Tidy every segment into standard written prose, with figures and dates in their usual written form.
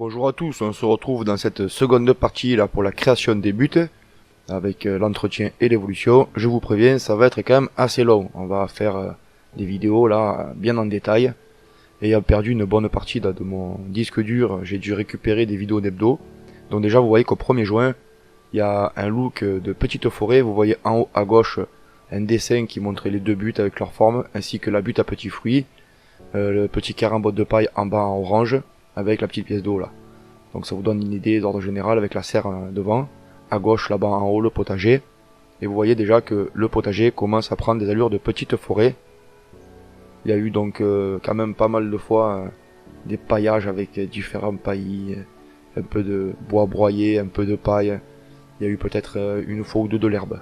Bonjour à tous, on se retrouve dans cette seconde partie là pour la création des buts avec l'entretien et l'évolution. Je vous préviens, ça va être quand même assez long. On va faire des vidéos là bien en détail. Ayant perdu une bonne partie là, de mon disque dur, j'ai dû récupérer des vidéos d'hebdo. Donc déjà vous voyez qu'au 1er juin, il y a un look de petite forêt. Vous voyez en haut à gauche un dessin qui montrait les deux buts avec leur forme, ainsi que la butte à petits fruits, le petit carambote de paille en bas en orange, avec la petite pièce d'eau là. Donc ça vous donne une idée d'ordre général avec la serre devant. À gauche là-bas en haut le potager. Et vous voyez déjà que le potager commence à prendre des allures de petite forêt. Il y a eu donc quand même pas mal de fois des paillages avec différents paillis, un peu de bois broyé, un peu de paille. Il y a eu peut-être une fois ou deux de l'herbe.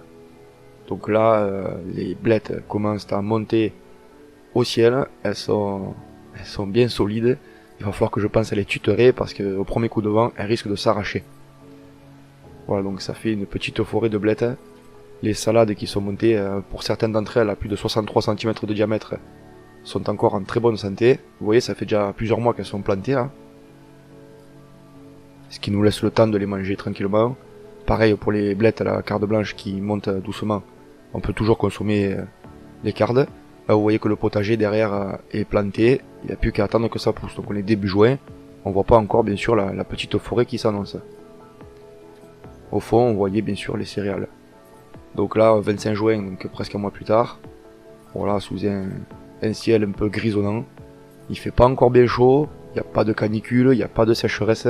Donc là, les blettes commencent à monter au ciel. Elles sont bien solides. Il va falloir que je pense à les tutorer parce que au premier coup de vent, elles risquent de s'arracher. Voilà, donc ça fait une petite forêt de blettes. Les salades qui sont montées, pour certaines d'entre elles à plus de 63 cm de diamètre, sont encore en très bonne santé. Vous voyez, ça fait déjà plusieurs mois qu'elles sont plantées là. Ce qui nous laisse le temps de les manger tranquillement. Pareil pour les blettes à la carde blanche qui montent doucement. On peut toujours consommer les cardes. Là vous voyez que le potager derrière est planté, il n'y a plus qu'à attendre que ça pousse. Donc on est début juin, on voit pas encore bien sûr la petite forêt qui s'annonce. Au fond on voyait bien sûr les céréales. Donc là 25 juin, donc presque un mois plus tard, voilà, sous un ciel un peu grisonnant. Il fait pas encore bien chaud, il n'y a pas de canicule, il n'y a pas de sécheresse.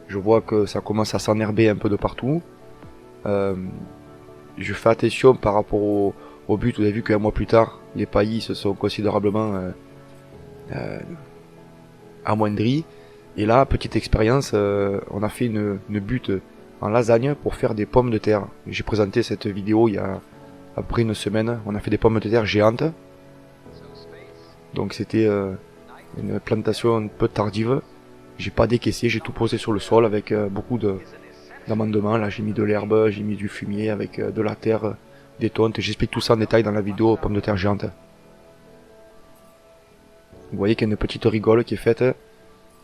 Je vois que ça commence à s'enherber un peu de partout. Je fais attention par rapport au but. Vous avez vu qu'un mois plus tard, les paillis se sont considérablement amoindris. Et là, petite expérience, on a fait une butte en lasagne pour faire des pommes de terre. J'ai présenté cette vidéo il y a à peu près une semaine. On a fait des pommes de terre géantes. Donc c'était une plantation un peu tardive. J'ai pas décaissé, j'ai tout posé sur le sol avec beaucoup d'amendements. Là j'ai mis de l'herbe, j'ai mis du fumier avec de la terre, des tontes. J'explique tout ça en détail dans la vidéo pommes de terre géantes. Vous voyez qu'il y a une petite rigole qui est faite.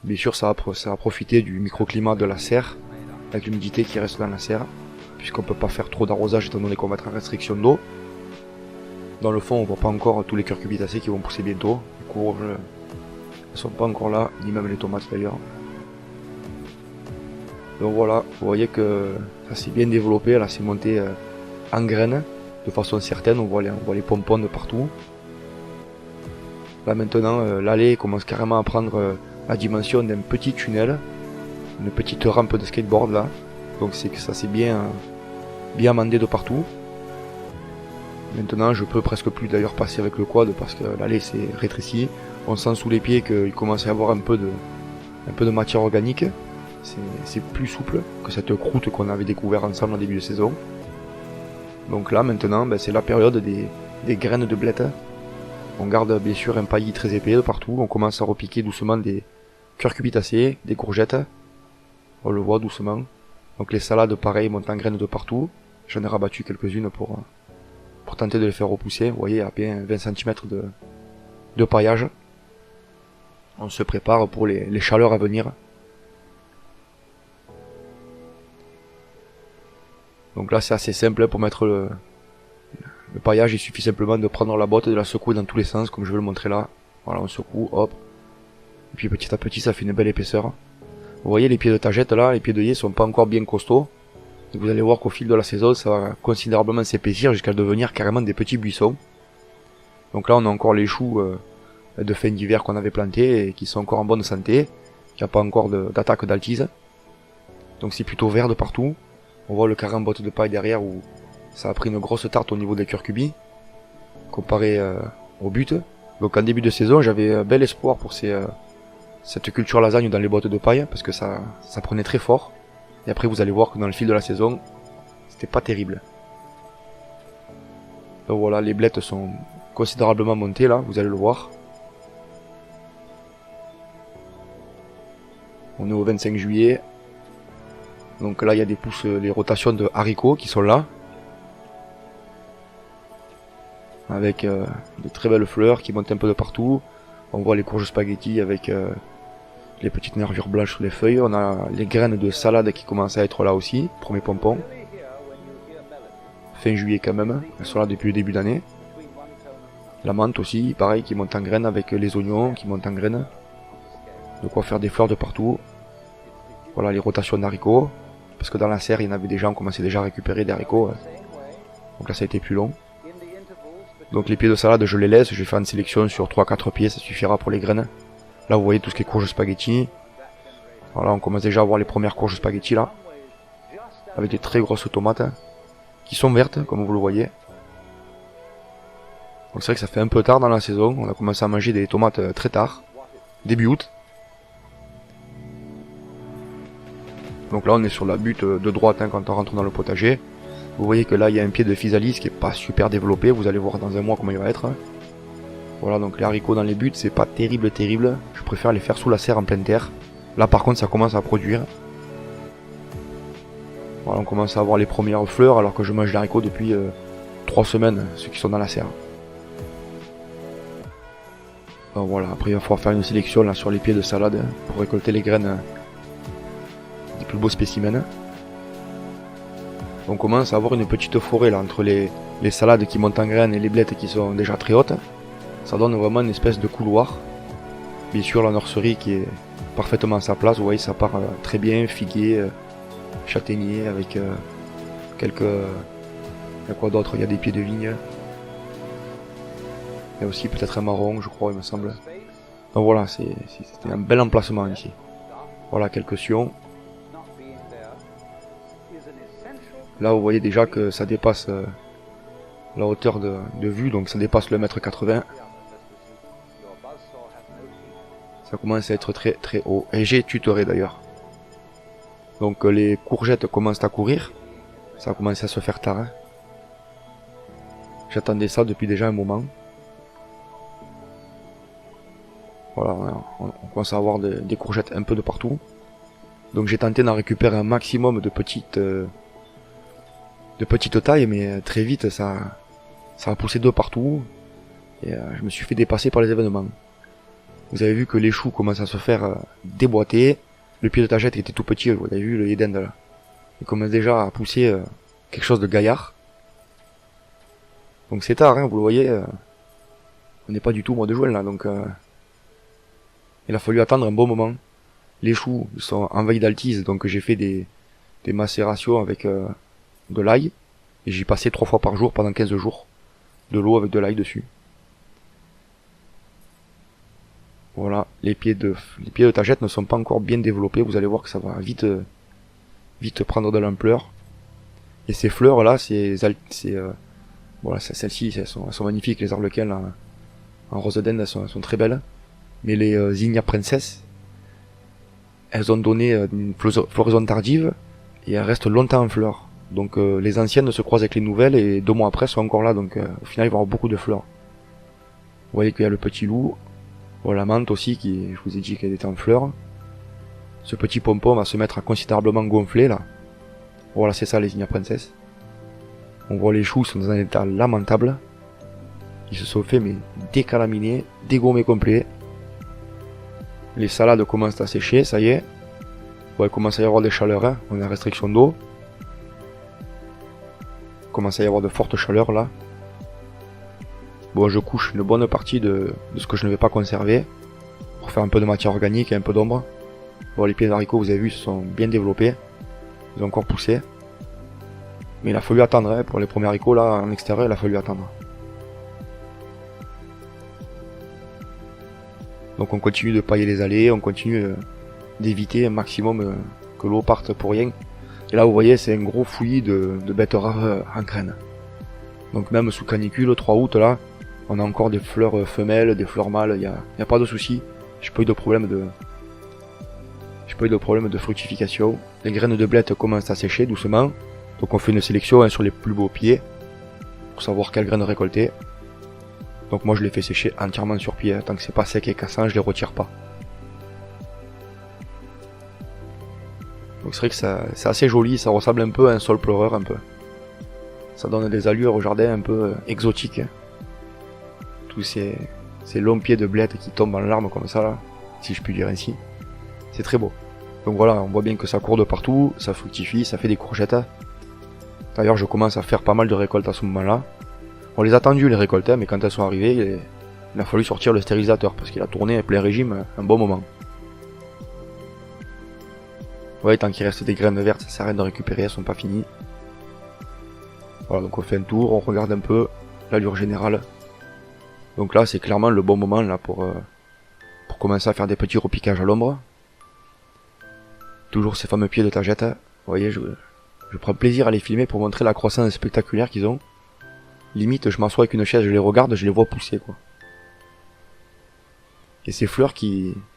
Bien sûr ça a profité du microclimat de la serre, avec l'humidité qui reste dans la serre, puisqu'on peut pas faire trop d'arrosage étant donné qu'on va être en restriction d'eau. Dans le fond on voit pas encore tous les curcubitacées qui vont pousser bientôt. Les courges, elles sont pas encore là, ni même les tomates d'ailleurs. Donc voilà, vous voyez que ça s'est bien développé, là c'est monté en graines, de façon certaine, on voit les pompons de partout. Là maintenant, l'allée commence carrément à prendre la dimension d'un petit tunnel, une petite rampe de skateboard là. Donc c'est que ça s'est bien amendé de partout. Maintenant je peux presque plus d'ailleurs passer avec le quad parce que l'allée s'est rétrécie. On sent sous les pieds qu'il commence à y avoir un peu de matière organique. C'est plus souple que cette croûte qu'on avait découvert ensemble en début de saison. Donc là maintenant c'est la période des graines de blettes. On garde bien sûr un paillis très épais de partout. On commence à repiquer doucement des curcubitacées, des courgettes. On le voit doucement. Donc les salades pareil montent en graines de partout. J'en ai rabattu quelques-unes pour tenter de les faire repousser. Vous voyez à bien 20 cm de paillage. On se prépare pour les chaleurs à venir. Donc là c'est assez simple pour mettre le paillage, il suffit simplement de prendre la botte et de la secouer dans tous les sens comme je vais le montrer là. Voilà, on secoue, hop. Et puis petit à petit ça fait une belle épaisseur. Vous voyez les pieds de tagette là, les pieds d'œillet sont pas encore bien costauds. Et vous allez voir qu'au fil de la saison ça va considérablement s'épaissir jusqu'à devenir carrément des petits buissons. Donc là on a encore les choux de fin d'hiver qu'on avait plantés et qui sont encore en bonne santé. Il n'y a pas encore d'attaque d'altise. Donc c'est plutôt vert de partout. On voit le carambote de paille derrière où ça a pris une grosse tarte au niveau des curcubis comparé au but. Donc en début de saison j'avais bel espoir pour cette culture lasagne dans les bottes de paille parce que ça prenait très fort. Et après vous allez voir que dans le fil de la saison c'était pas terrible. Donc voilà, les blettes sont considérablement montées là, vous allez le voir. On est au 25 juillet. Donc là il y a des pousses, les rotations de haricots qui sont là. Avec de très belles fleurs qui montent un peu de partout. On voit les courges spaghetti avec les petites nervures blanches sur les feuilles. On a les graines de salade qui commencent à être là aussi, premier pompon. Fin juillet quand même, elles sont là depuis le début d'année. La menthe aussi, pareil, qui monte en graines avec les oignons qui montent en graines. De quoi faire des fleurs de partout. Voilà les rotations d'haricots. Parce que dans la serre, il y en avait déjà, on commençait déjà à récupérer des haricots. Donc là, ça a été plus long. Donc les pieds de salade, je les laisse. Je vais faire une sélection sur 3-4 pieds, ça suffira pour les graines. Là, vous voyez tout ce qui est courges spaghetti. Voilà, on commence déjà à voir les premières courges spaghetti là. Avec des très grosses tomates. Qui sont vertes, comme vous le voyez. Donc c'est vrai que ça fait un peu tard dans la saison. On a commencé à manger des tomates très tard. Début août. Donc là on est sur la butte de droite quand on rentre dans le potager. Vous voyez que là il y a un pied de physalis qui est pas super développé. Vous allez voir dans un mois comment il va être. Voilà, donc les haricots dans les buttes c'est pas terrible. Je préfère les faire sous la serre en pleine terre. Là par contre ça commence à produire. Voilà, on commence à avoir les premières fleurs alors que je mange les haricots depuis 3 semaines, ceux qui sont dans la serre. Donc voilà, après il va falloir faire une sélection là sur les pieds de salade pour récolter les graines des plus beaux spécimens. On commence à avoir une petite forêt là entre les salades qui montent en graines et les blettes qui sont déjà très hautes. Ça donne vraiment une espèce de couloir. Bien sûr la nurserie qui est parfaitement à sa place, vous voyez ça part très bien, figuier, châtaignier avec quelques... Il y a quoi d'autre? Il y a des pieds de vigne. Il y a aussi peut-être un marron, je crois, il me semble. Donc voilà, c'était un bel emplacement ici. Voilà quelques sions. Là, vous voyez déjà que ça dépasse la hauteur de vue, donc ça dépasse le mètre 80. Ça commence à être très haut. Et j'ai tutoré d'ailleurs. Donc les courgettes commencent à courir. Ça a commencé à se faire tard. J'attendais ça depuis déjà un moment. Voilà, on commence à avoir des courgettes un peu de partout. Donc j'ai tenté d'en récupérer un maximum de petites tailles, mais très vite ça a poussé de partout. Et je me suis fait dépasser par les événements. Vous avez vu que les choux commencent à se faire déboîter. Le pied de tagette était tout petit, vous avez vu le Eden là. Il commence déjà à pousser quelque chose de gaillard. Donc c'est tard, vous le voyez. On n'est pas du tout au mois de juin là, donc il a fallu attendre un bon moment. Les choux sont envahis d'altise, donc j'ai fait des macérations avec de l'ail. Et j'y passais 3 fois par jour pendant 15 jours. De l'eau avec de l'ail dessus. Voilà, les pieds de tagette ne sont pas encore bien développés. Vous allez voir que ça va vite prendre de l'ampleur. Et ces fleurs là, voilà, celles-ci, elles sont magnifiques. Les arlequins en rose d'Inde, elles sont très belles. Mais les Zinnia Princess, elles ont donné une floraison tardive et elles restent longtemps en fleurs. Donc les anciennes se croisent avec les nouvelles et 2 mois après sont encore là. Donc au final il va y avoir beaucoup de fleurs. Vous voyez qu'il y a le petit loup. Voilà, la menthe aussi, je vous ai dit qu'elle était en fleurs. Ce petit pompon va se mettre à considérablement gonfler là. Voilà, c'est ça les Zinnia Princess. On voit les choux sont dans un état lamentable. Ils se sont fait mais décalaminer, dégommés complet. Les salades commencent à sécher, ça y est. Ouais, il commence à y avoir des chaleurs, on a restriction d'eau. Il commence à y avoir de fortes chaleurs là. Bon, je couche une bonne partie de ce que je ne vais pas conserver. Pour faire un peu de matière organique et un peu d'ombre. Bon, les pieds d'haricots, vous avez vu, se sont bien développés. Ils ont encore poussé. Mais il a fallu attendre, pour les premiers haricots là, en extérieur, il a fallu attendre. Donc on continue de pailler les allées, on continue d'éviter un maximum que l'eau parte pour rien. Et là vous voyez c'est un gros fouillis de betteraves en graines. Donc même sous canicule, 3 août là, on a encore des fleurs femelles, des fleurs mâles, il y a pas de souci. J'ai pas eu de problème de fructification. Les graines de blettes commencent à sécher doucement. Donc on fait une sélection sur les plus beaux pieds pour savoir quelles graines récolter. Donc moi je les fais sécher entièrement sur pied, tant que c'est pas sec et cassant, je les retire pas. Donc c'est vrai que c'est assez joli, ça ressemble un peu à un sol pleureur un peu. Ça donne des allures au jardin un peu exotiques. Tous ces longs pieds de blettes qui tombent en larmes comme ça là, si je puis dire ainsi. c'est très beau. Donc voilà, on voit bien que ça court de partout, ça fructifie, ça fait des courgettes. D'ailleurs je commence à faire pas mal de récoltes à ce moment-là. On les a attendues les récoltes, mais quand elles sont arrivées, il a fallu sortir le stérilisateur parce qu'il a tourné à plein régime un bon moment. Ouais, tant qu'il reste des graines vertes, ça sert à rien de récupérer, elles sont pas finies. Voilà, donc on fait un tour, on regarde un peu l'allure générale. Donc là, c'est clairement le bon moment là pour commencer à faire des petits repiquages à l'ombre. Toujours ces fameux pieds de tagette. Vous voyez, je prends plaisir à les filmer pour montrer la croissance spectaculaire qu'ils ont. Limite, je m'assois avec une chaise, je les regarde, je les vois pousser, quoi. Et ces fleurs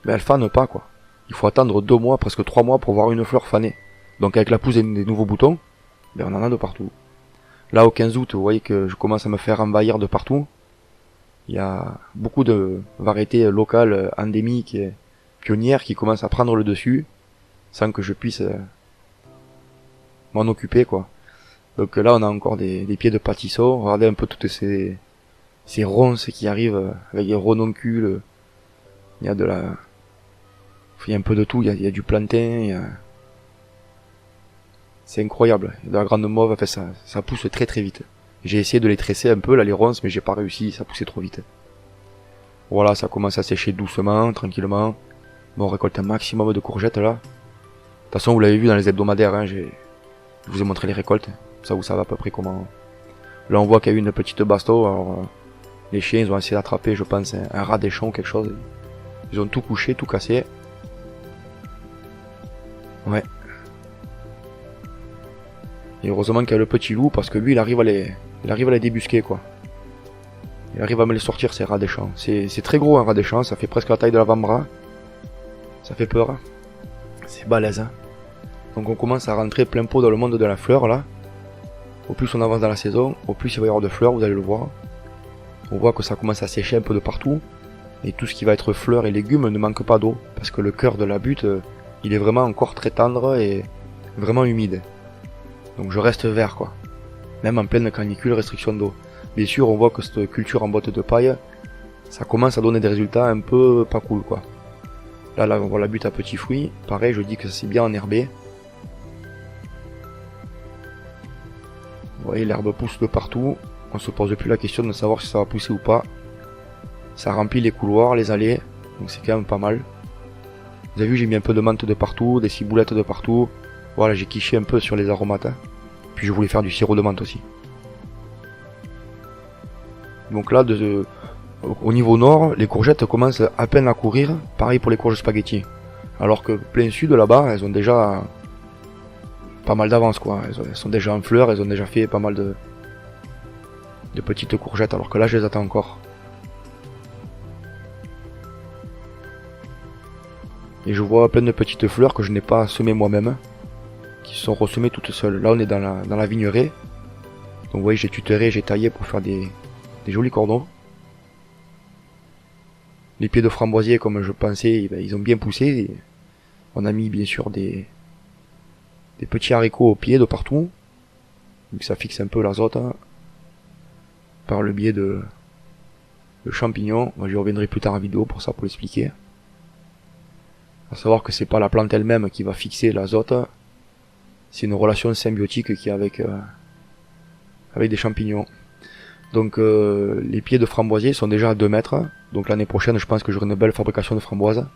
elles fanent pas, quoi. Il faut attendre 2 mois, presque 3 mois pour voir une fleur faner. Donc avec la pousse des nouveaux boutons, on en a de partout. Là, au 15 août, vous voyez que je commence à me faire envahir de partout. Il y a beaucoup de variétés locales, endémiques et pionnières qui commencent à prendre le dessus, sans que je puisse m'en occuper, quoi. Donc là, on a encore des pieds de pâtisseau. Regardez un peu toutes ces ronces qui arrivent avec des renoncules. Il y a il y a un peu de tout. Il y a du plantain. C'est incroyable. Il y a de la grande mauve. Enfin, ça pousse très très vite. J'ai essayé de les tresser un peu, là, les ronces, mais j'ai pas réussi. Ça poussait trop vite. Voilà, ça commence à sécher doucement, tranquillement. Bon, on récolte un maximum de courgettes là. De toute façon, vous l'avez vu dans les hebdomadaires. Hein, je vous ai montré les récoltes. Ça, vous savez à peu près comment. Là, on voit qu'il y a eu une petite basto. Alors, les chiens, ils ont essayé d'attraper, je pense, un rat des champs ou quelque chose. Ils ont tout couché, tout cassé. Ouais. Et heureusement qu'il y a le petit loup, parce que lui, il arrive à les débusquer, quoi. Il arrive à me les sortir, ces rats des champs. C'est très gros, un rat des champs. Ça fait presque la taille de l'avant-bras. Ça fait peur. C'est balèze, hein. Donc on commence à rentrer plein pot dans le monde de la fleur, là. Au plus on avance dans la saison, au plus il va y avoir de fleurs, vous allez le voir. On voit que ça commence à sécher un peu de partout. Et tout ce qui va être fleurs et légumes ne manque pas d'eau. Parce que le cœur de la butte, il est vraiment encore très tendre et vraiment humide. Donc je reste vert, quoi. Même en pleine canicule, restriction d'eau. Bien sûr, on voit que cette culture en boîte de paille, ça commence à donner des résultats un peu pas cool, quoi. Là, on voit la butte à petits fruits. Pareil, je dis que c'est bien enherbé. Vous voyez, l'herbe pousse de partout. On se pose plus la question de savoir si ça va pousser ou pas. Ça remplit les couloirs, les allées. Donc c'est quand même pas mal. Vous avez vu, j'ai mis un peu de menthe de partout, des ciboulettes de partout. Voilà, j'ai quiché un peu sur les aromates. Puis je voulais faire du sirop de menthe aussi. Donc là, au niveau nord, les courgettes commencent à peine à courir. Pareil pour les courges spaghetti. Alors que plein sud, là-bas, elles ont déjà pas mal d'avance, quoi. Elles sont déjà en fleurs, elles ont déjà fait pas mal de petites courgettes. Alors que là, je les attends encore. Et je vois plein de petites fleurs que je n'ai pas semées moi-même, qui se sont ressemées toutes seules. Là, on est dans la vigneraie. Donc vous voyez, j'ai tutoré, j'ai taillé pour faire des jolis cordons. Les pieds de framboisier, comme je pensais, ils ont bien poussé. On a mis bien sûr des petits haricots au pied de partout. Donc ça fixe un peu l'azote. Hein, par le biais de champignons. Moi, j'y reviendrai plus tard en vidéo pour ça, pour l'expliquer. À savoir que c'est pas la plante elle-même qui va fixer l'azote. C'est une relation symbiotique qui est avec des champignons. Donc les pieds de framboisier sont déjà à 2 mètres. Donc l'année prochaine, je pense que j'aurai une belle fabrication de framboises.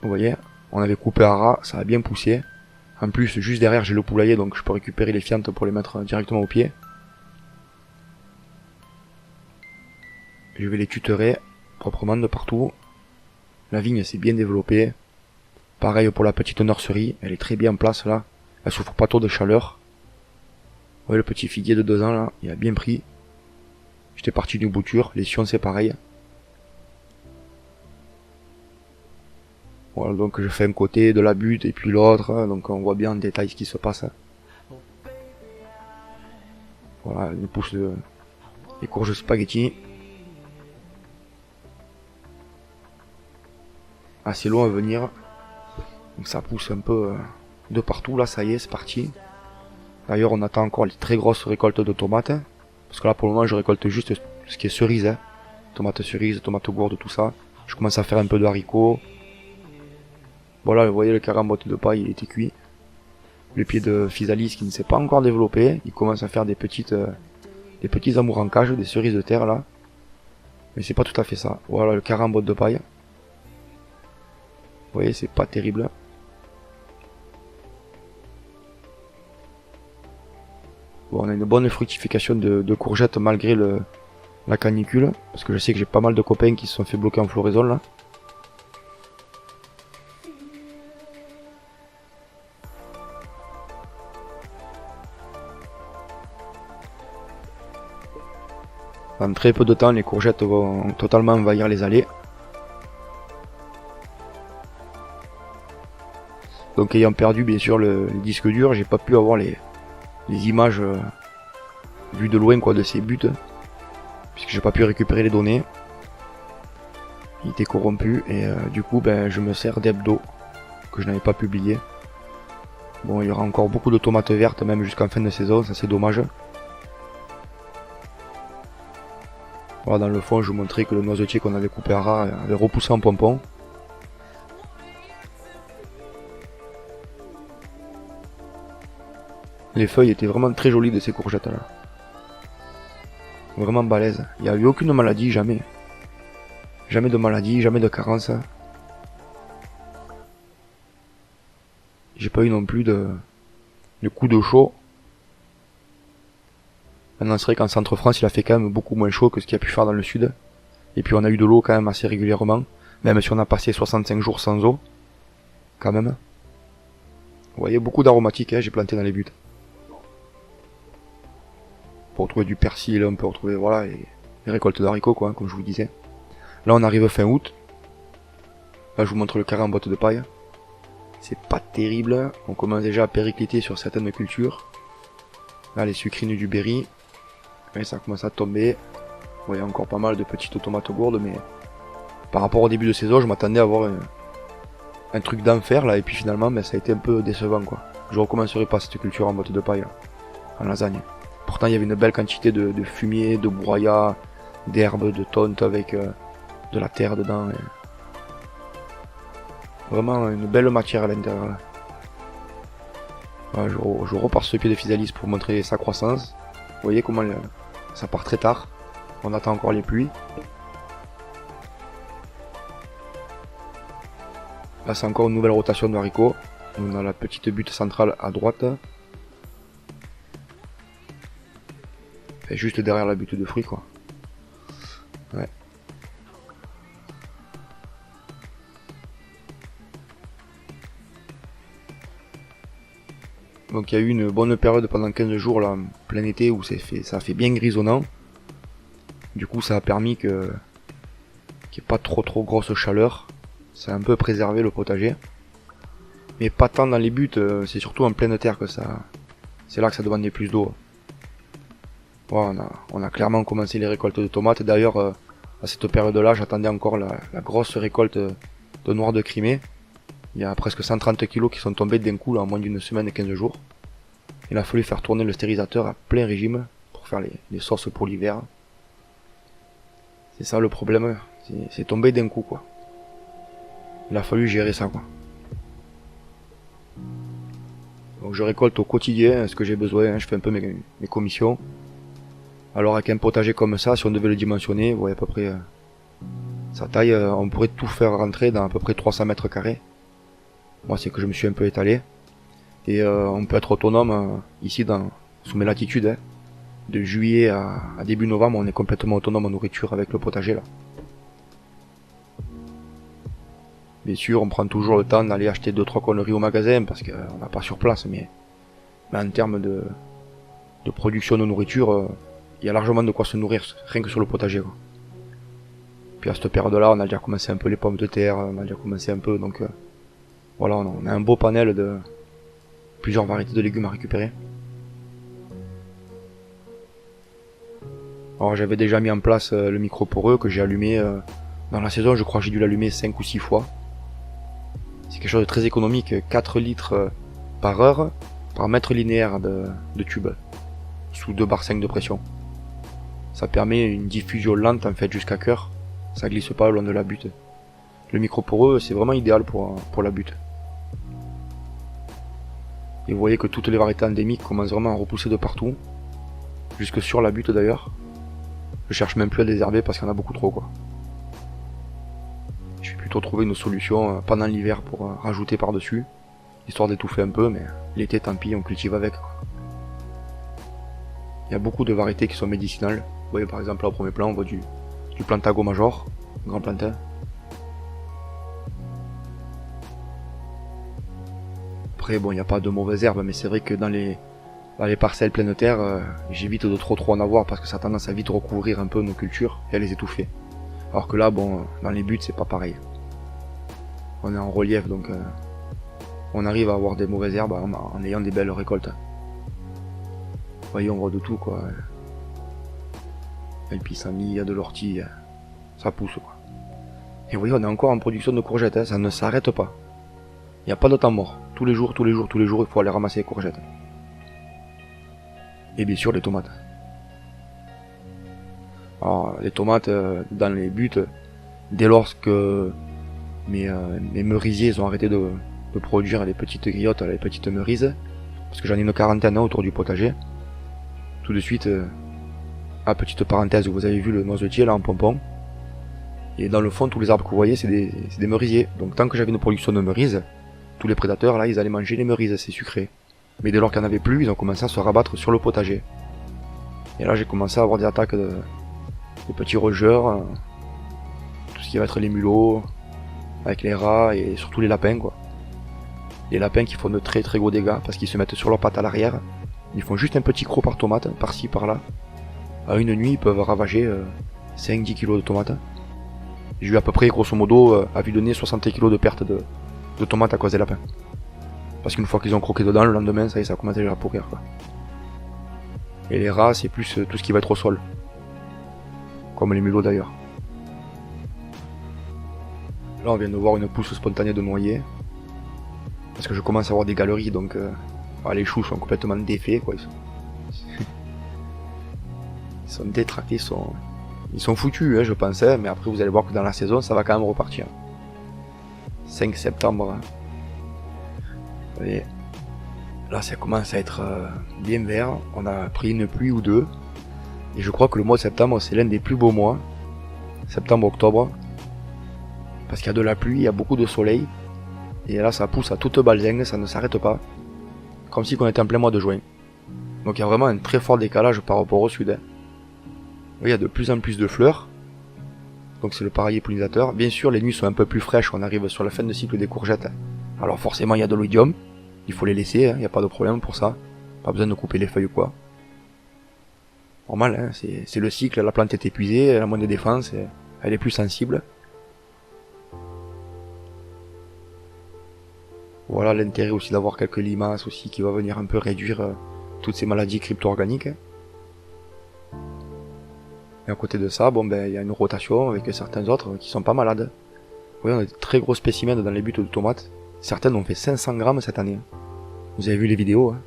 Vous voyez, on avait coupé à ras, ça a bien poussé. En plus, juste derrière, j'ai le poulailler, donc je peux récupérer les fientes pour les mettre directement au pied. Je vais les tutorer proprement de partout. La vigne s'est bien développée. Pareil pour la petite nurserie, elle est très bien en place là. Elle souffre pas trop de chaleur. Vous voyez le petit figuier de 2 ans là, il a bien pris. J'étais parti d'une bouture, les sions c'est pareil. Voilà, donc je fais un côté de la butte et puis l'autre, donc on voit bien en détail ce qui se passe. Voilà, une pousse des courges spaghetti. Assez long à venir. Donc ça pousse un peu de partout là, ça y est, c'est parti. D'ailleurs on attend encore les très grosses récoltes de tomates. Parce que là pour le moment je récolte juste ce qui est cerise. Tomates cerises, tomates gourdes, tout ça. Je commence à faire un peu de haricots. Voilà, vous voyez le carambote de paille, il était cuit. Le pied de physalis qui ne s'est pas encore développé, il commence à faire des petits amours en cage, des cerises de terre là. Mais c'est pas tout à fait ça. Voilà le carambote de paille. Vous voyez, c'est pas terrible. Bon, on a une bonne fructification de courgettes malgré la canicule. Parce que je sais que j'ai pas mal de copains qui se sont fait bloquer en floraison là. En très peu de temps, les courgettes vont totalement envahir les allées. Donc ayant perdu bien sûr le disque dur, j'ai pas pu avoir les images vues de loin quoi de ces buts. Puisque j'ai pas pu récupérer les données. Il était corrompu et du coup je me sers d'hebdo que je n'avais pas publié. Bon, il y aura encore beaucoup de tomates vertes même jusqu'en fin de saison, ça c'est dommage. Voilà, dans le fond, je vous montrais que le noisetier qu'on avait coupé à ras avait repoussé en pompon. Les feuilles étaient vraiment très jolies de ces courgettes là. Vraiment balèzes. Il n'y a eu aucune maladie, jamais. Jamais de maladie, jamais de carence. J'ai pas eu non plus de coups de chaud. Maintenant, c'est vrai qu'en Centre-France, il a fait quand même beaucoup moins chaud que ce qu'il a pu faire dans le sud. Et puis on a eu de l'eau quand même assez régulièrement. Même si on a passé 65 jours sans eau. Quand même. Vous voyez, beaucoup d'aromatiques, j'ai planté dans les buts. Pour retrouver du persil, on peut retrouver, voilà, les récoltes d'haricots, quoi, comme je vous disais. Là, on arrive fin août. Là, je vous montre le carambote de paille. C'est pas terrible. On commence déjà à péricliter sur certaines cultures. Là, les sucrines du Berry. Et ça commence à tomber. Vous voyez encore pas mal de petites tomates gourdes, mais par rapport au début de saison, je m'attendais à avoir un truc d'enfer là, et puis finalement, ça a été un peu décevant quoi. Je recommencerai pas cette culture en botte de paille, là, en lasagne. Pourtant, il y avait une belle quantité de fumier, de broyat, d'herbes, de tonte avec de la terre dedans. Et... vraiment une belle matière à l'intérieur. Là. Voilà, je repars sur le pied de physalis pour montrer sa croissance. Vous voyez comment ça part très tard. On attend encore les pluies. Là c'est encore une nouvelle rotation de haricots. On a la petite butte centrale à droite. Et juste derrière la butte de fruits quoi. Ouais. Donc il y a eu une bonne période pendant 15 jours là, plein été où ça a fait bien grisonnant. Du coup ça a permis qu'il n'y ait pas trop grosse chaleur. Ça a un peu préservé le potager. Mais pas tant dans les buts, c'est surtout en pleine terre que ça. C'est là que ça demandait plus d'eau. Voilà, on a clairement commencé les récoltes de tomates. D'ailleurs, à cette période-là, j'attendais encore la grosse récolte de noix de Crimée. Il y a presque 130 kilos qui sont tombés d'un coup là, en moins d'une semaine et 15 jours. Il a fallu faire tourner le stérilisateur à plein régime pour faire les sauces pour l'hiver. C'est ça le problème, c'est tombé d'un coup quoi. Il a fallu gérer ça quoi. Donc je récolte au quotidien ce que j'ai besoin, je fais un peu mes commissions. Alors avec un potager comme ça, si on devait le dimensionner, vous voyez à peu près sa taille, on pourrait tout faire rentrer dans à peu près 300 mètres carrés. Moi c'est que je me suis un peu étalé. Et on peut être autonome ici sous mes latitudes. De juillet à début novembre, on est complètement autonome en nourriture avec le potager là. Bien sûr, on prend toujours le temps d'aller acheter 2-3 conneries au magasin parce qu'on n'a pas sur place, mais en termes de production de nourriture, il y a largement de quoi se nourrir, rien que sur le potager quoi. Puis à cette période-là, on a déjà commencé un peu les pommes de terre, on a déjà commencé un peu, donc voilà, on a un beau panel de plusieurs variétés de légumes à récupérer. Alors j'avais déjà mis en place le micro poreux que j'ai allumé dans la saison, je crois que j'ai dû l'allumer 5 ou 6 fois. C'est quelque chose de très économique, 4 litres par heure par mètre linéaire de tube, sous 2 bar 5 de pression. Ça permet une diffusion lente en fait jusqu'à cœur, ça glisse pas le long de la butte. Le micro poreux c'est vraiment idéal pour la butte. Et vous voyez que toutes les variétés endémiques commencent vraiment à repousser de partout, jusque sur la butte d'ailleurs. Je cherche même plus à désherber parce qu'il y en a beaucoup trop quoi. Je vais plutôt trouver une solution pendant l'hiver pour rajouter par dessus, histoire d'étouffer un peu, mais l'été tant pis on cultive avec quoi. Il y a beaucoup de variétés qui sont médicinales. Vous voyez par exemple là au premier plan on voit du Plantago major, grand plantain. Après bon il n'y a pas de mauvaises herbes, mais c'est vrai que dans les parcelles pleines de terre, j'évite de trop en avoir parce que ça a tendance à vite recouvrir un peu nos cultures et à les étouffer. Alors que là bon dans les buts c'est pas pareil. On est en relief donc on arrive à avoir des mauvaises herbes en ayant des belles récoltes. Vous voyez on voit de tout quoi. Il y a le pissenlit, il y a de l'ortie, ça pousse quoi. Et vous voyez on est encore en production de courgettes, hein, ça ne s'arrête pas. Il n'y a pas de temps mort. Tous les jours, il faut aller ramasser les courgettes. Et bien sûr les tomates. Alors les tomates dans les buts, dès lors que mes merisiers ils ont arrêté de produire les petites griottes, les petites merises, parce que j'en ai une quarantaine autour du potager, tout de suite, petite parenthèse, vous avez vu le noisetier là en pompon, et dans le fond tous les arbres que vous voyez c'est des merisiers, donc tant que j'avais une production de merises, tous les prédateurs là ils allaient manger les merises, c'est sucré. Mais dès lors qu'il n'y en avait plus, ils ont commencé à se rabattre sur le potager. Et là j'ai commencé à avoir des attaques de petits rongeurs, tout ce qui va être les mulots, avec les rats et surtout les lapins quoi. Les lapins qui font de très gros dégâts parce qu'ils se mettent sur leurs pattes à l'arrière, ils font juste un petit croc par tomate, par-ci par-là. À une nuit ils peuvent ravager 5-10 kg de tomates. J'ai eu à peu près grosso modo à vue de nez 60 kg de perte de tomates à cause des lapins. Parce qu'une fois qu'ils ont croqué dedans, le lendemain ça y est, ça commence déjà à pourrir quoi. Et les rats c'est plus tout ce qui va être au sol. Comme les mulots d'ailleurs. Là on vient de voir une pousse spontanée de noyer. Parce que je commence à avoir des galeries donc les choux sont complètement défaits quoi. Ils sont détractés, ils sont foutus hein, je pensais, mais après vous allez voir que dans la saison ça va quand même repartir. 5 septembre. Et là ça commence à être bien vert, on a pris une pluie ou deux. Et je crois que le mois de septembre c'est l'un des plus beaux mois. Septembre-octobre. Parce qu'il y a de la pluie, il y a beaucoup de soleil. Et là ça pousse à toute balzingue, ça ne s'arrête pas. Comme si on était en plein mois de juin. Donc il y a vraiment un très fort décalage par rapport au sud. Il y a de plus en plus de fleurs. Donc c'est le pareil pollinisateur. Bien sûr les nuits sont un peu plus fraîches, on arrive sur la fin de cycle des courgettes. Alors forcément il y a de l'oïdium. Il faut les laisser, il n'y a pas de problème pour ça. Pas besoin de couper les feuilles ou quoi. Normal, hein, c'est le cycle, la plante est épuisée, elle a moins de défense, elle est plus sensible. Voilà l'intérêt aussi d'avoir quelques limaces aussi qui va venir un peu réduire toutes ces maladies crypto-organiques. Et à côté de ça, bon ben il y a une rotation avec certains autres qui sont pas malades. Vous voyez, on a des très gros spécimens dans les buttes de tomates. Certaines ont fait 500 grammes cette année. Vous avez vu les vidéos, hein.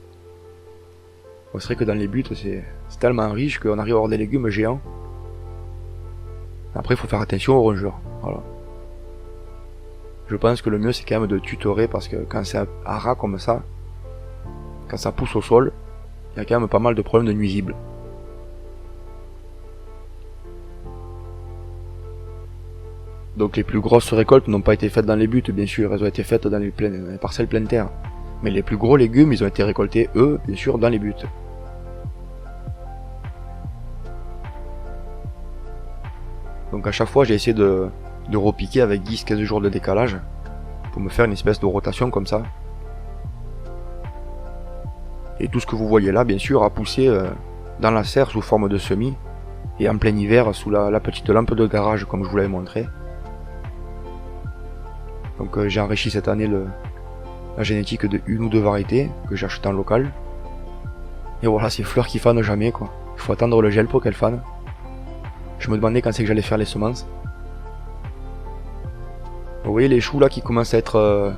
Bon, c'est vrai que dans les buttes c'est tellement riche qu'on arrive à avoir des légumes géants. Après il faut faire attention aux rongeurs. Voilà. Je pense que le mieux c'est quand même de tutorer parce que quand c'est à ras comme ça, quand ça pousse au sol, il y a quand même pas mal de problèmes de nuisibles. Donc les plus grosses récoltes n'ont pas été faites dans les buttes, bien sûr, elles ont été faites dans les parcelles pleines terre. Mais les plus gros légumes, ils ont été récoltés, eux, bien sûr, dans les buttes. Donc à chaque fois, j'ai essayé de repiquer avec 10-15 jours de décalage, pour me faire une espèce de rotation comme ça. Et tout ce que vous voyez là, bien sûr, a poussé dans la serre sous forme de semis, et en plein hiver sous la petite lampe de garage, comme je vous l'avais montré. Donc j'ai enrichi cette année la génétique de une ou deux variétés que j'ai achetées en local. Et voilà, ces fleurs qui fanent jamais quoi. Il faut attendre le gel pour qu'elles fanent. Je me demandais quand c'est que j'allais faire les semences. Vous voyez les choux là qui commencent à être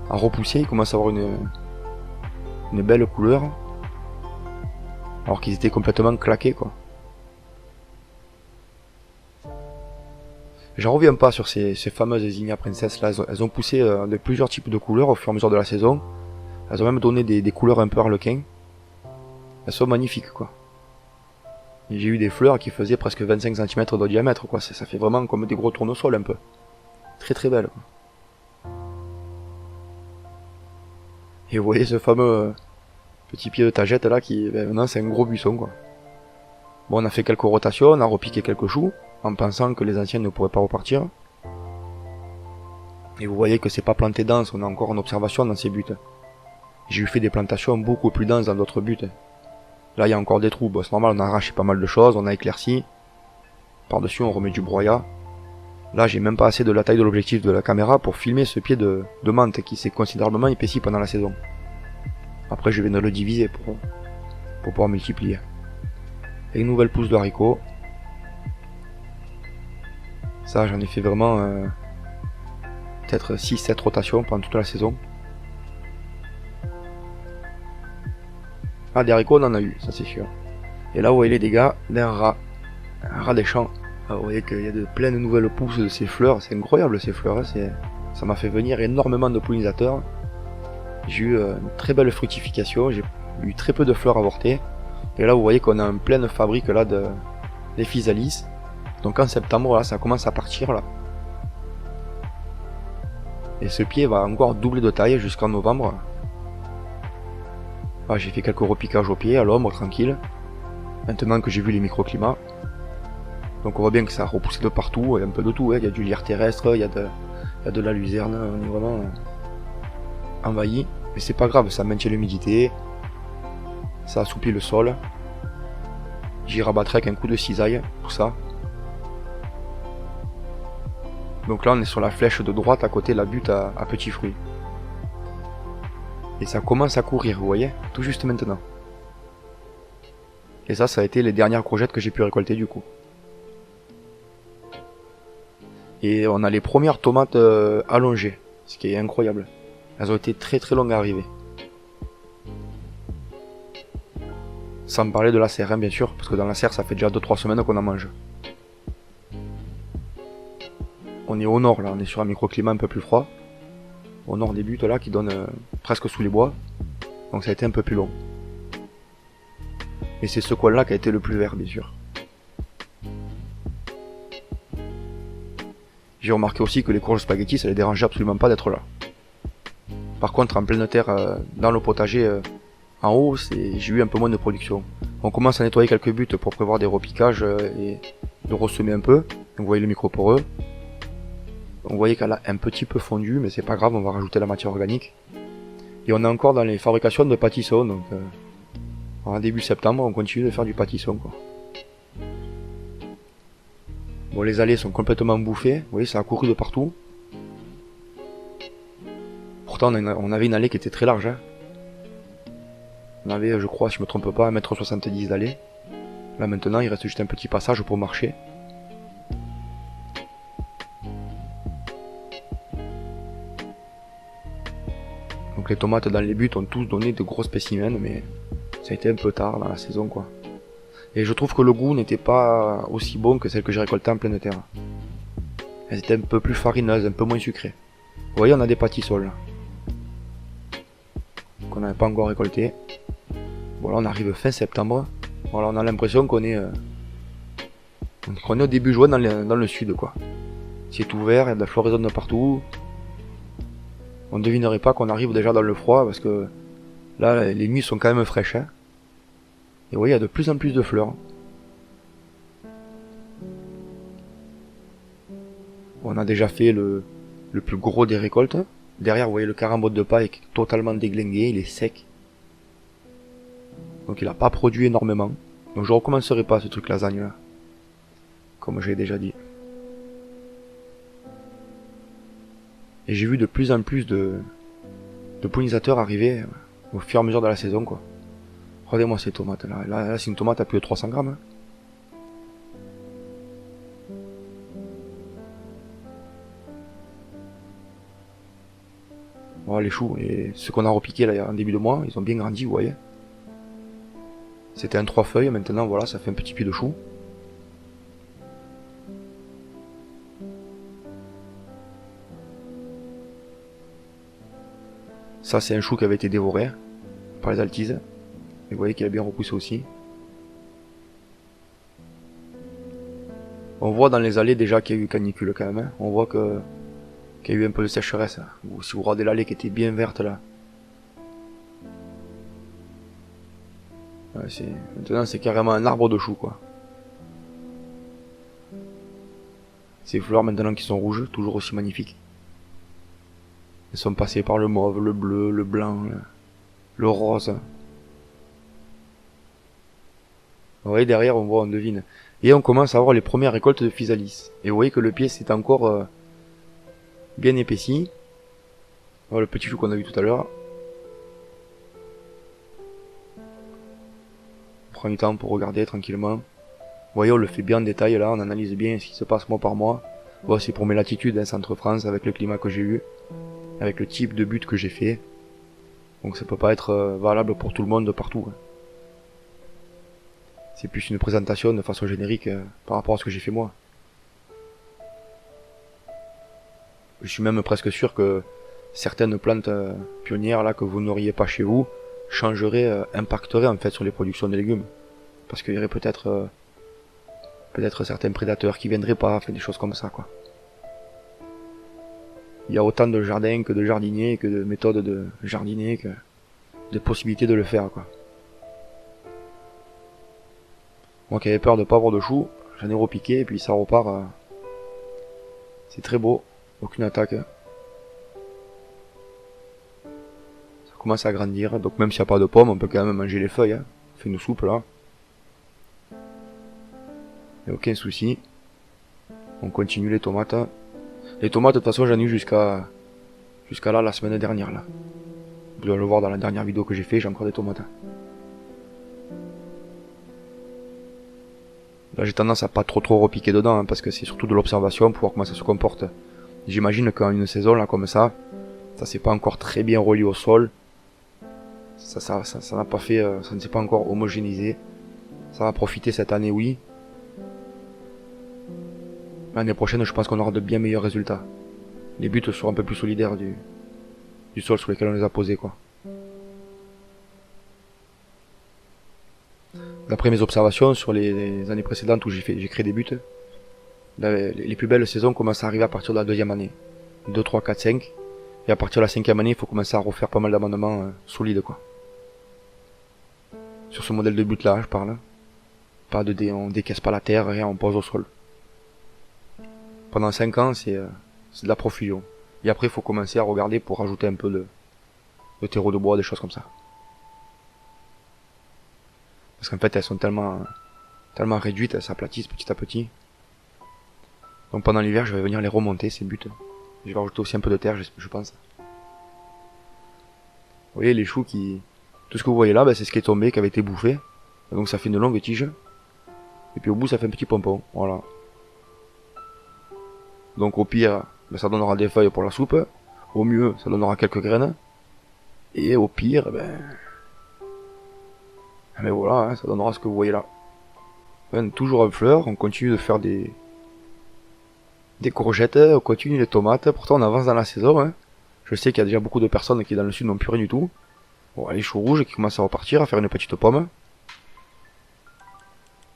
à repousser, ils commencent à avoir une belle couleur. Alors qu'ils étaient complètement claqués quoi. J'en reviens pas sur ces fameuses Zinnia Princess là, elles ont poussé de plusieurs types de couleurs au fur et à mesure de la saison. Elles ont même donné des couleurs un peu harlequin. Elles sont magnifiques quoi. J'ai eu des fleurs qui faisaient presque 25 cm de diamètre quoi, ça fait vraiment comme des gros tournesols un peu. Très très belle quoi. Et vous voyez ce fameux petit pied de tagette là qui, maintenant c'est un gros buisson quoi. Bon, on a fait quelques rotations, on a repiqué quelques choux, en pensant que les anciens ne pourraient pas repartir. Et vous voyez que c'est pas planté dense, on est encore en observation dans ces buts. J'ai eu fait des plantations beaucoup plus denses dans d'autres buts. Là il y a encore des trous, bon, c'est normal, on a arraché pas mal de choses, on a éclairci. Par-dessus on remet du broyat. Là j'ai même pas assez de la taille de l'objectif de la caméra pour filmer ce pied de menthe qui s'est considérablement épaissi pendant la saison. Après je vais le diviser pour pouvoir multiplier. Et une nouvelle pousse de haricots. Ça j'en ai fait vraiment peut-être 6-7 rotations pendant toute la saison. Ah, des haricots on en a eu, ça c'est sûr. Et là vous voyez les dégâts d'un rat. Un rat des champs. Ah, vous voyez qu'il y a de plein de nouvelles pousses de ces fleurs, c'est incroyable ces fleurs, hein. Ça m'a fait venir énormément de pollinisateurs. J'ai eu une très belle fructification, j'ai eu très peu de fleurs avortées. Et là vous voyez qu'on a une pleine fabrique là des physalis. Donc en septembre là ça commence à partir là. Et ce pied va encore doubler de taille jusqu'en novembre. Ah, j'ai fait quelques repiquages au pied, à l'ombre, tranquille. Maintenant que j'ai vu les microclimats. Donc on voit bien que ça a repoussé de partout, il y a un peu de tout, hein. Il y a du lierre terrestre, il y a de la luzerne, on est vraiment envahi. Mais c'est pas grave, ça maintient l'humidité, ça assouplit le sol. J'y rabattrai avec un coup de cisaille, tout ça. Donc là on est sur la flèche de droite à côté de la butte à petits fruits. Et ça commence à courir, vous voyez, tout juste maintenant. Et ça a été les dernières courgettes que j'ai pu récolter du coup. Et on a les premières tomates allongées, ce qui est incroyable. Elles ont été très très longues à arriver. Sans parler de la serre, hein, bien sûr, parce que dans la serre ça fait déjà 2-3 semaines qu'on en mange. On est au nord là, on est sur un microclimat un peu plus froid. Au nord des buttes là, qui donne presque sous les bois. Donc ça a été un peu plus long. Et c'est ce coin là qui a été le plus vert, bien sûr. J'ai remarqué aussi que les courges spaghetti, ça les dérangeait absolument pas d'être là. Par contre, en pleine terre, dans le potager en haut, j'ai eu un peu moins de production. On commence à nettoyer quelques buttes pour prévoir des repiquages et de ressemer un peu. Donc vous voyez le micro poreux. Vous voyez qu'elle a un petit peu fondu, mais c'est pas grave, on va rajouter la matière organique. Et on est encore dans les fabrications de pâtissons, donc en début septembre, on continue de faire du pâtisson, quoi. Bon, les allées sont complètement bouffées, vous voyez, ça a couru de partout. Pourtant, on avait une allée qui était très large, hein. On avait, je crois, si je me trompe pas, 1,70 m d'allée. Là maintenant, il reste juste un petit passage pour marcher. Donc les tomates dans les buts ont tous donné de gros spécimens, mais ça a été un peu tard dans la saison, quoi. Et je trouve que le goût n'était pas aussi bon que celle que j'ai récoltée en pleine terre. Elles étaient un peu plus farineuses, un peu moins sucrées. Vous voyez, on a des pâtissoles là, qu'on n'avait pas encore récolté. Voilà, on arrive fin septembre. Voilà, on a l'impression qu'on est au début juin dans le sud, quoi. C'est ouvert, il y a de la floraison de partout. On ne devinerait pas qu'on arrive déjà dans le froid, parce que là, les nuits sont quand même fraîches, hein. Et vous voyez, il y a de plus en plus de fleurs. On a déjà fait le plus gros des récoltes. Derrière, vous voyez le carambote de paille qui est totalement déglingué, il est sec. Donc il n'a pas produit énormément. Donc je recommencerai pas ce truc lasagne là. Comme j'ai déjà dit. Et j'ai vu de plus en plus de pollinisateurs arriver au fur et à mesure de la saison, quoi. Regardez-moi ces tomates là. Là c'est une tomate à plus de 300 grammes. Hein. Voilà les choux. Et ceux qu'on a repiqués là en début de mois, ils ont bien grandi, vous voyez. C'était un 3 feuilles, maintenant voilà, ça fait un petit pied de chou. Ça c'est un chou qui avait été dévoré par les altises. Et vous voyez qu'il a bien repoussé aussi. On voit dans les allées déjà qu'il y a eu canicule quand même. Hein. On voit qu'il y a eu un peu de sécheresse. Ou si vous regardez l'allée qui était bien verte là. Ouais, maintenant c'est carrément un arbre de chou quoi. Ces fleurs maintenant qui sont rouges, toujours aussi magnifiques. Elles sont passées par le mauve, le bleu, le blanc, le rose. Vous voyez derrière on voit, on devine. Et on commence à avoir les premières récoltes de physalis. Et vous voyez que le pied c'est encore bien épaissi. Voilà le petit chou qu'on a vu tout à l'heure. On prend du temps pour regarder tranquillement. Vous voyez on le fait bien en détail là, on analyse bien ce qui se passe mois par mois. Bon, c'est pour mes latitudes, hein, Centre-France, avec le climat que j'ai eu. Avec le type de but que j'ai fait. Donc ça peut pas être valable pour tout le monde de partout. Hein. C'est plus une présentation de façon générique par rapport à ce que j'ai fait moi. Je suis même presque sûr que certaines plantes pionnières là que vous n'auriez pas chez vous changeraient, impacteraient en fait sur les productions de légumes. Parce qu'il y aurait peut-être certains prédateurs qui viendraient pas, faire des choses comme ça quoi. Il y a autant de jardins que de jardiniers, que de méthodes de jardinier, que de possibilités de le faire quoi. Moi qui avais peur de pas avoir de choux, j'en ai repiqué et puis ça repart. C'est très beau, aucune attaque. Ça commence à grandir, donc même s'il n'y a pas de pommes, on peut quand même manger les feuilles. Hein. On fait une soupe là. Et aucun souci. On continue les tomates. Les tomates de toute façon j'en ai eu jusqu'à là la semaine dernière là. Vous allez le voir dans la dernière vidéo que j'ai fait, j'ai encore des tomates. Là j'ai tendance à pas trop repiquer dedans hein, parce que c'est surtout de l'observation pour voir comment ça se comporte. J'imagine qu'en une saison là comme ça s'est pas encore très bien relié au sol. Ça n'a pas fait, ça ne s'est pas encore homogénéisé. Ça va profiter cette année oui. L'année prochaine, je pense qu'on aura de bien meilleurs résultats. Les buts seront un peu plus solidaires du sol sur lequel on les a posés, quoi. D'après mes observations sur les années précédentes où j'ai créé des buts, les plus belles saisons commencent à arriver à partir de la deuxième année. 2, 3, 4, 5. Et à partir de la cinquième année, il faut commencer à refaire pas mal d'amendements solides, quoi. Sur ce modèle de but là, je parle. Pas de on décaisse pas la terre, rien, on pose au sol. Pendant 5 ans, c'est de la profusion. Et après, il faut commencer à regarder pour rajouter un peu de terreau de bois, des choses comme ça. Parce qu'en fait, elles sont tellement réduites, elles s'aplatissent petit à petit. Donc pendant l'hiver, je vais venir les remonter, ces buts. Je vais rajouter aussi un peu de terre, je pense. Vous voyez, les choux tout ce que vous voyez là, c'est ce qui est tombé, qui avait été bouffé. Et donc ça fait une longue tige. Et puis au bout, ça fait un petit pompon. Voilà. Donc au pire, ça donnera des feuilles pour la soupe. Au mieux, ça donnera quelques graines. Et au pire, mais voilà, hein, ça donnera ce que vous voyez là. Toujours en fleurs, on continue de faire des courgettes, on continue les tomates. Pourtant on avance dans la saison. Hein. Je sais qu'il y a déjà beaucoup de personnes qui dans le sud n'ont plus rien du tout. Bon, les choux rouges qui commencent à repartir, à faire une petite pomme. Vous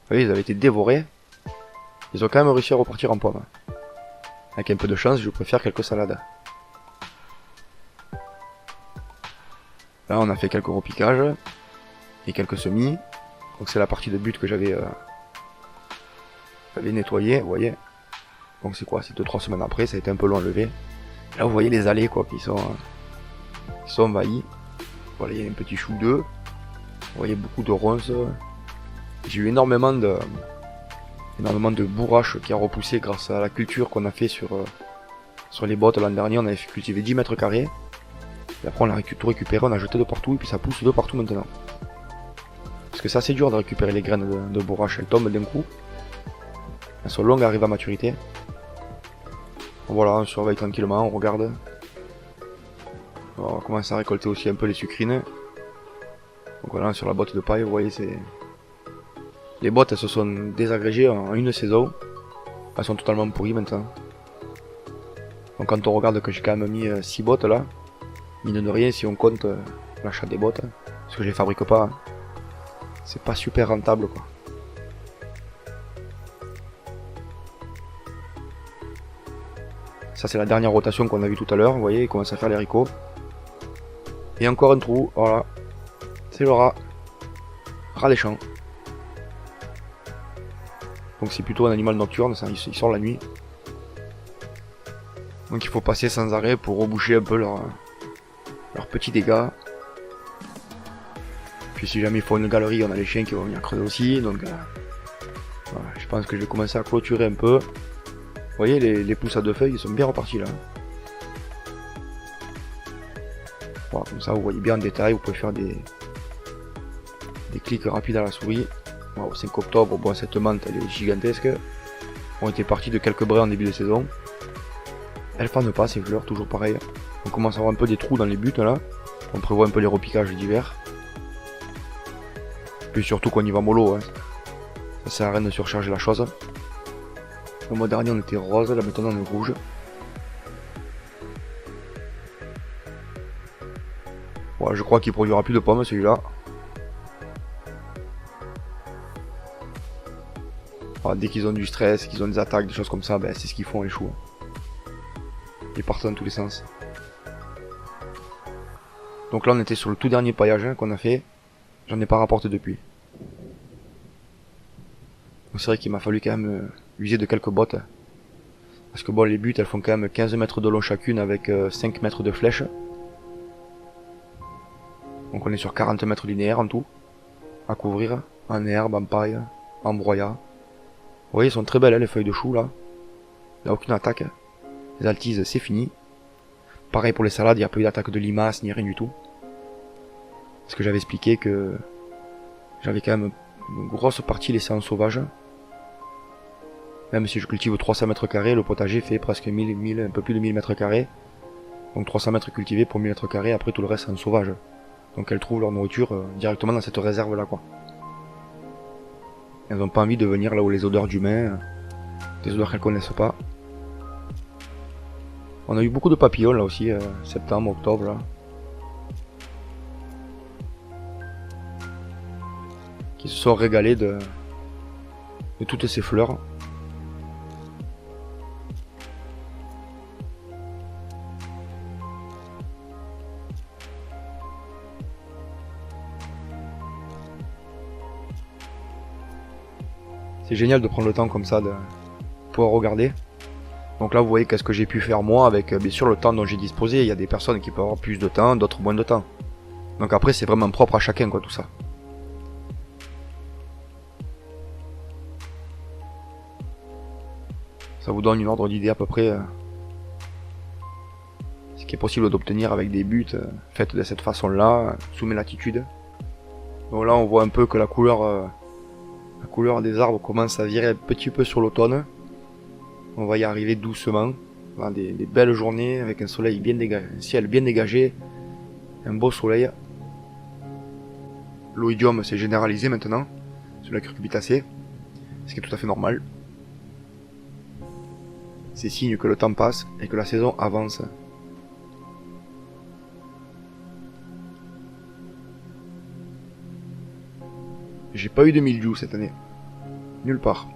voyez, ils avaient été dévorés. Ils ont quand même réussi à repartir en pomme. Avec un peu de chance, je préfère quelques salades. Là, on a fait quelques repiquages et quelques semis. Donc c'est la partie de but que j'avais nettoyé, vous voyez. Donc c'est quoi, c'est 2-3 semaines après, ça a été un peu long à lever. Là, vous voyez les allées quoi, qui sont envahies. Voilà, il y a un petit chou d'œuf. Vous voyez beaucoup de ronces. J'ai eu énormément de bourrache qui a repoussé grâce à la culture qu'on a fait sur les bottes l'an dernier. On avait cultivé 10 mètres carrés. Et après on a tout récupéré, on a jeté de partout et puis ça pousse de partout maintenant. Parce que c'est assez dur de récupérer les graines de bourrache, elles tombent d'un coup. Elles sont longues à arriver à maturité. Voilà, on surveille tranquillement, on regarde. On commence à récolter aussi un peu les sucrines. Donc voilà, sur la botte de paille, vous voyez, les bottes elles se sont désagrégées en une saison. Elles sont totalement pourries maintenant. Donc quand on regarde que j'ai quand même mis 6 bottes là, Mine de rien, si on compte l'achat des bottes, parce que je les fabrique pas, hein, c'est pas super rentable quoi. Ça c'est la dernière rotation qu'on a vu tout à l'heure, vous voyez, il commence à faire les haricots. Et encore un trou, voilà. C'est le rat. Rat des champs. Donc c'est plutôt un animal nocturne, ça, il sort la nuit. Donc il faut passer sans arrêt pour reboucher un peu leurs petits dégâts. Puis si jamais il faut une galerie, on a les chiens qui vont venir creuser aussi. Donc voilà, je pense que je vais commencer à clôturer un peu. Vous voyez, les pousses à deux feuilles, ils sont bien repartis là. Voilà, comme ça vous voyez bien en détail, vous pouvez faire des clics rapides à la souris. Voilà, au 5 octobre, bon, cette menthe elle est gigantesque. On était partis de quelques braies en début de saison. Elles fanent pas ces fleurs, toujours pareil. On commence à avoir un peu des trous dans les buts là. On prévoit un peu les repiquages d'hiver. Puis surtout qu'on y va mollo, hein. Ça sert à rien de surcharger la chose. Le mois dernier on était rose, là maintenant on est rouge. Voilà, je crois qu'il produira plus de pommes celui-là. Voilà, dès qu'ils ont du stress, qu'ils ont des attaques, des choses comme ça, ben, c'est ce qu'ils font les choux. Ils partent dans tous les sens. Donc là on était sur le tout dernier paillage hein, qu'on a fait. J'en ai pas rapporté depuis. Donc c'est vrai qu'il m'a fallu quand même user de quelques bottes. Parce que bon, les buttes elles font quand même 15 mètres de long chacune avec 5 mètres de flèche. Donc on est sur 40 mètres linéaires en tout. À couvrir. En herbe, en paille, en broyat. Vous voyez, elles sont très belles hein, les feuilles de chou là. Il n'y a aucune attaque. Les altises c'est fini. Pareil pour les salades, il n'y a pas eu d'attaque de limaces ni rien du tout. Parce que j'avais expliqué que j'avais quand même une grosse partie laissée en sauvage. Même si je cultive 300 mètres carrés, le potager fait presque 1000, un peu plus de 1000 mètres carrés. Donc 300 mètres cultivés pour 1000 mètres carrés, après tout le reste c'est en sauvage. Donc elles trouvent leur nourriture directement dans cette réserve là quoi. Elles n'ont pas envie de venir là où les odeurs d'humains, des odeurs qu'elles connaissent pas. On a eu beaucoup de papillons là aussi, septembre, octobre là. Qui se sont régalés de toutes ces fleurs. C'est génial de prendre le temps comme ça de pouvoir regarder. Donc là vous voyez qu'est-ce que j'ai pu faire moi avec bien sûr le temps dont j'ai disposé. Il y a des personnes qui peuvent avoir plus de temps, d'autres moins de temps. Donc après c'est vraiment propre à chacun quoi tout ça. Ça vous donne une ordre d'idée à peu près ce qui est possible d'obtenir avec des buts faites de cette façon là, sous mes latitudes. Donc là on voit un peu que la couleur des arbres commence à virer un petit peu sur l'automne. On va y arriver doucement. Dans des belles journées avec un soleil bien dégagé, un ciel bien dégagé, un beau soleil. L'oïdium s'est généralisé maintenant sur la cucurbitacée, ce qui est tout à fait normal. C'est signe que le temps passe et que la saison avance. J'ai pas eu de mildiou cette année. Nulle part.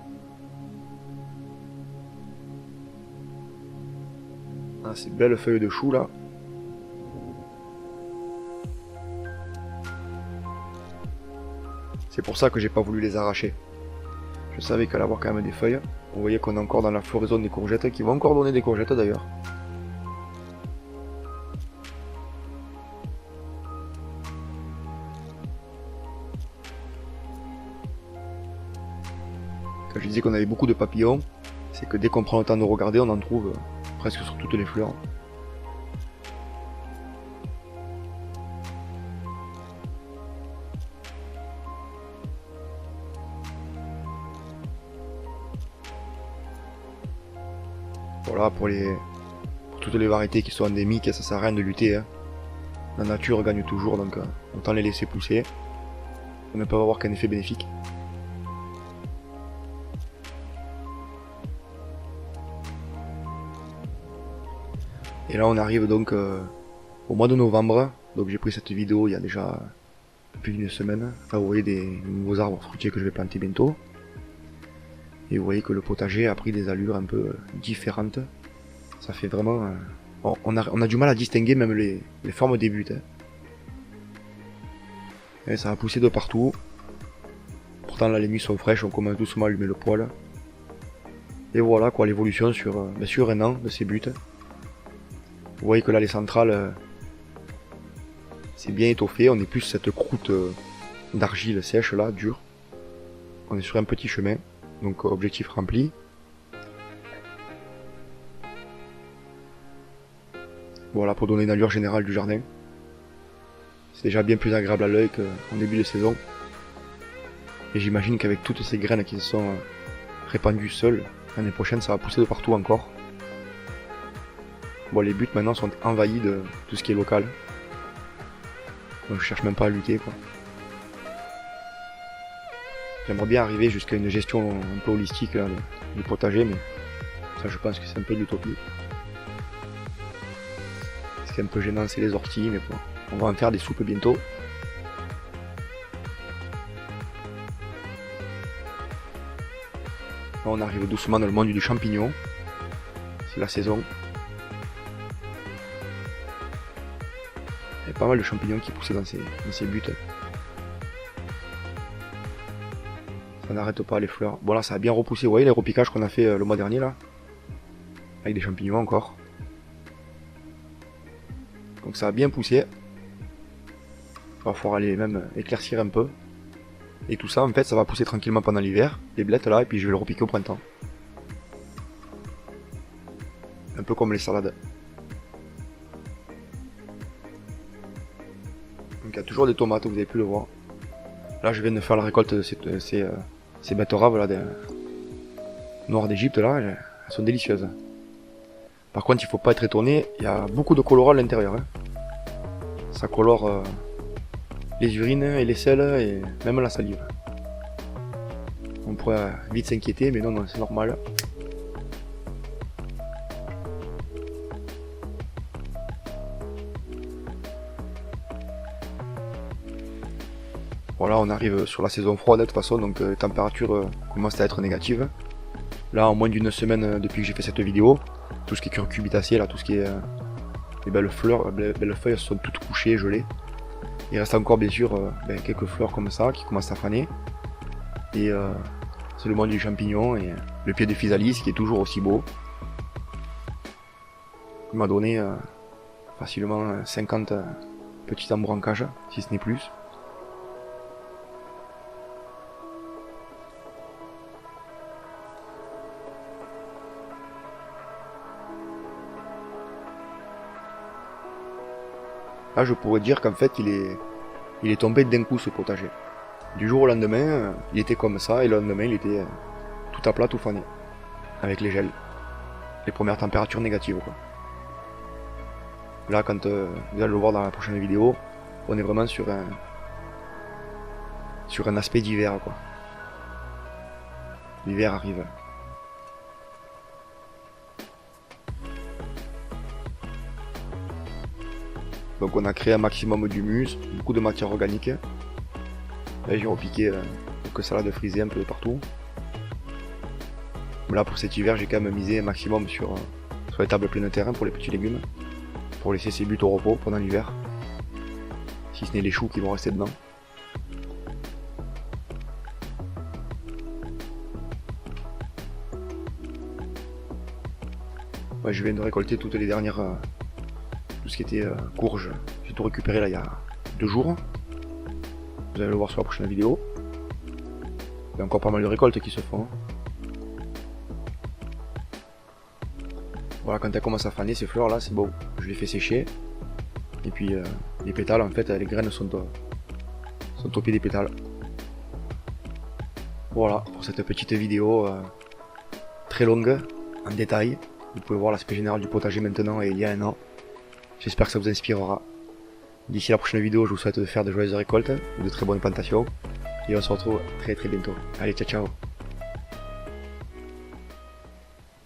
Ah, ces belles feuilles de chou là. C'est pour ça que j'ai pas voulu les arracher. Je savais qu'elle allait avoir quand même des feuilles. Vous voyez qu'on est encore dans la floraison des courgettes, qui vont encore donner des courgettes d'ailleurs. Quand je disais qu'on avait beaucoup de papillons, c'est que dès qu'on prend le temps de regarder, on en trouve presque sur toutes les fleurs. Voilà, pour toutes les variétés qui sont endémiques, ça sert à rien de lutter. Hein. La nature gagne toujours, donc autant les laisser pousser. On ne peut avoir qu'un effet bénéfique. Et là on arrive donc au mois de novembre. Donc j'ai pris cette vidéo il y a déjà plus d'une semaine. Enfin, vous voyez des nouveaux arbres fruitiers que je vais planter bientôt. Et vous voyez que le potager a pris des allures un peu différentes. Ça fait vraiment... on a du mal à distinguer même les formes des buts. Et ça a poussé de partout. Pourtant là les nuits sont fraîches, on commence doucement à allumer le poêle. Et voilà quoi, l'évolution sur un an de ces buts. Vous voyez que là les centrales, c'est bien étoffé, on est plus cette croûte d'argile sèche là, dure. On est sur un petit chemin, donc objectif rempli. Voilà pour donner une allure générale du jardin. C'est déjà bien plus agréable à l'œil qu'en début de saison. Et j'imagine qu'avec toutes ces graines qui se sont répandues seules, l'année prochaine ça va pousser de partout encore. Bon, les buts maintenant sont envahis de tout ce qui est local. Donc je cherche même pas à lutter quoi. J'aimerais bien arriver jusqu'à une gestion un peu holistique là, du potager, mais ça je pense que c'est un peu de l'utopie. Ce qui est un peu gênant c'est les orties, mais bon, on va en faire des soupes bientôt. Là, on arrive doucement dans le monde du champignon. C'est la saison. Il y a pas mal de champignons qui poussaient dans ces buts. Ça n'arrête pas les fleurs. Bon là ça a bien repoussé, vous voyez les repiquages qu'on a fait le mois dernier là. Avec des champignons encore. Donc ça a bien poussé. Il va falloir aller même éclaircir un peu. Et tout ça en fait ça va pousser tranquillement pendant l'hiver. Les blettes là et puis je vais le repiquer au printemps. Un peu comme les salades. Donc il y a toujours des tomates, vous avez pu le voir. Là je viens de faire la récolte de ces betteraves là, des noires d'Égypte là, elles sont délicieuses. Par contre il faut pas être étonné, il y a beaucoup de colorants à l'intérieur. Hein. Ça colore les urines et les selles et même la salive. On pourrait vite s'inquiéter mais non c'est normal. Voilà, on arrive sur la saison froide de toute façon, donc les températures commencent à être négatives. Là, en moins d'une semaine depuis que j'ai fait cette vidéo, tout ce qui est curcubitacées, là, tout ce qui est les belles fleurs, les belles feuilles sont toutes couchées, gelées. Il reste encore bien sûr quelques fleurs comme ça qui commencent à faner. Et c'est le monde du champignon et le pied de physalis qui est toujours aussi beau. Il m'a donné facilement 50 petits embrancages, si ce n'est plus. Là, je pourrais dire qu'en fait, il est tombé d'un coup ce potager. Du jour au lendemain, il était comme ça, et le lendemain, il était tout à plat, tout fané. Avec les gels. Les premières températures négatives, quoi. Là, quand vous allez le voir dans la prochaine vidéo, on est vraiment sur un aspect d'hiver, quoi. L'hiver arrive. Donc on a créé un maximum d'humus, beaucoup de matière organique. Là j'ai repiqué quelques salades frisées un peu partout. Mais là pour cet hiver j'ai quand même misé un maximum sur les tables pleines de terrain pour les petits légumes. Pour laisser ces buts au repos pendant l'hiver. Si ce n'est les choux qui vont rester dedans. Ouais, je viens de récolter toutes les dernières... tout ce qui était courge. J'ai tout récupéré là il y a 2 jours. Vous allez le voir sur la prochaine vidéo. Il y a encore pas mal de récoltes qui se font. Voilà, quand elles commencent à faner ces fleurs là, c'est beau. Je les fais sécher. Et puis les pétales en fait, les graines sont au pied des pétales. Voilà pour cette petite vidéo très longue, en détail. Vous pouvez voir l'aspect général du potager maintenant et il y a un an. J'espère que ça vous inspirera. D'ici la prochaine vidéo, je vous souhaite de faire de joyeuses récoltes, de très bonnes plantations. Et on se retrouve très bientôt. Allez, ciao ciao.